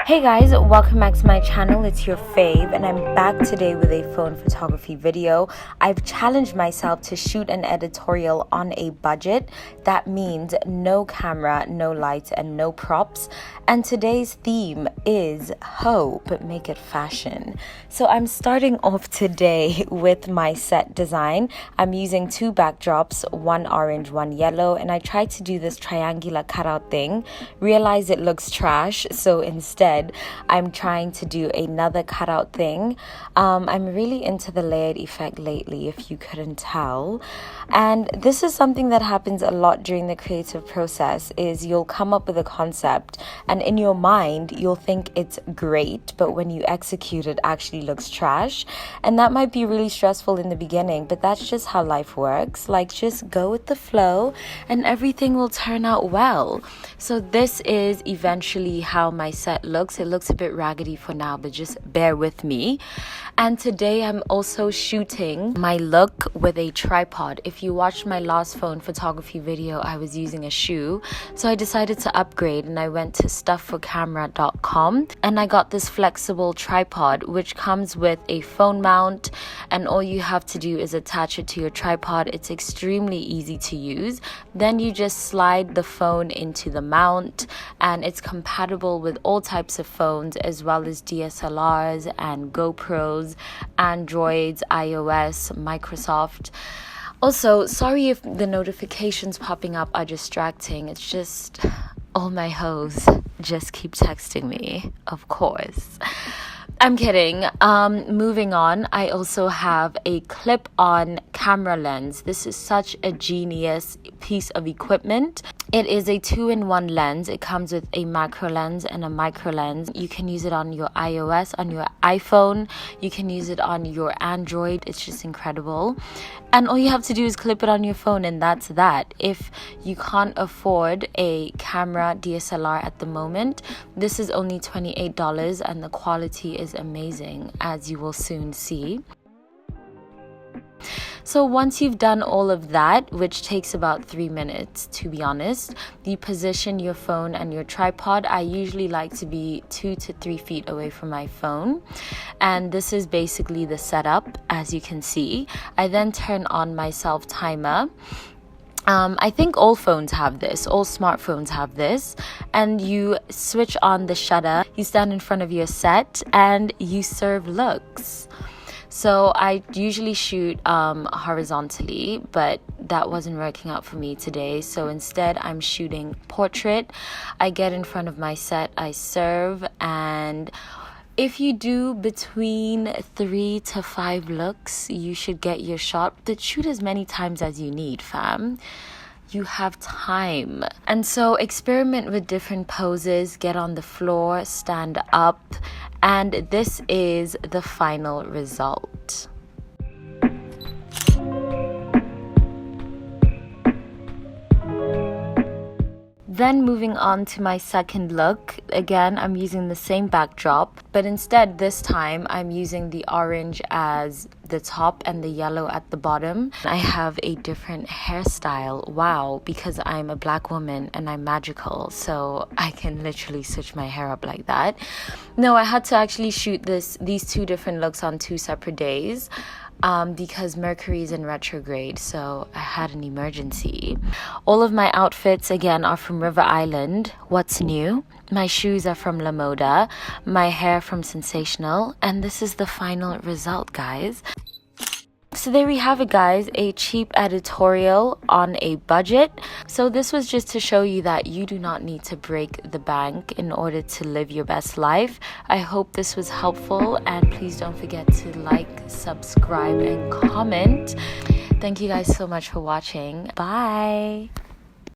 Hey guys, welcome back to my channel. It's your fave and I'm back today with a phone photography video. I've challenged myself to shoot an editorial on a budget. That means no camera, no lights, and no props. And today's theme is hope, make it fashion. So I'm starting off today with my set design. I'm using two backdrops, one orange, one yellow, and I tried to do this triangular cutout thing. Realized it looks trash, so instead I'm trying to do another cutout thing. I'm really into the layered effect lately, if you couldn't tell. And this is something that happens a lot during the creative process, is you'll come up with a concept and in your mind you'll think it's great, but when you execute it actually looks trash. And that might be really stressful in the beginning, but that's just how life works. Like, just go with the flow and everything will turn out well. So this is eventually how my set looks. It looks a bit raggedy for now, but just bear with me. And today I'm also shooting my look with a tripod. If you watched my last phone photography video, I was using a shoe. So I decided to upgrade and I went to stuffforcamera.com and I got this flexible tripod which comes with a phone mount, and all you have to do is attach it to your tripod. It's extremely easy to use. Then you just slide the phone into the mount and it's compatible with all types of phones as well as DSLRs and GoPros, Androids, iOS, Microsoft. Also, sorry if the notifications popping up are distracting. It's just all my hoes just keep texting me, of course. I'm kidding. Moving on, I also have a clip-on camera lens. This is such a genius piece of equipment. It is a 2-in-1 lens. It comes with a macro lens and a micro lens. You can use it on your iOS, on your iPhone. You can use it on your Android. It's just incredible. And all you have to do is clip it on your phone and that's that. If you can't afford a camera DSLR at the moment, this is only $28 and the quality is amazing, as you will soon see. So once you've done all of that, which takes about 3 minutes to be honest, you position your phone and your tripod. I usually like to be 2 to 3 feet away from my phone, and this is basically the setup. As you can see, I then turn on my self timer. I think all phones have this, all smartphones have this, and you switch on the shutter, you stand in front of your set and you serve looks. So I usually shoot horizontally, but that wasn't working out for me today. So instead I'm shooting portrait. I get in front of my set, I serve, and if you do between 3 to 5 looks, you should get your shot. But shoot as many times as you need, fam. You have time. And so experiment with different poses, get on the floor, stand up, and this is the final result. Then moving on to my second look, again I'm using the same backdrop, but instead this time I'm using the orange as the top and the yellow at the bottom. I have a different hairstyle, wow, because I'm a black woman and I'm magical, so I can literally switch my hair up like that. No, I had to actually shoot these two different looks on 2 separate days. Because Mercury is in retrograde, so I had an emergency. All of my outfits again are from River Island. What's new? My shoes are from La Moda, my hair from Sensational, and this is the final result, guys. So there we have it, guys, a cheap editorial on a budget. So this was just to show you that you do not need to break the bank in order to live your best life. I hope this was helpful, and please don't forget to like, subscribe, and comment. Thank you guys so much for watching. Bye.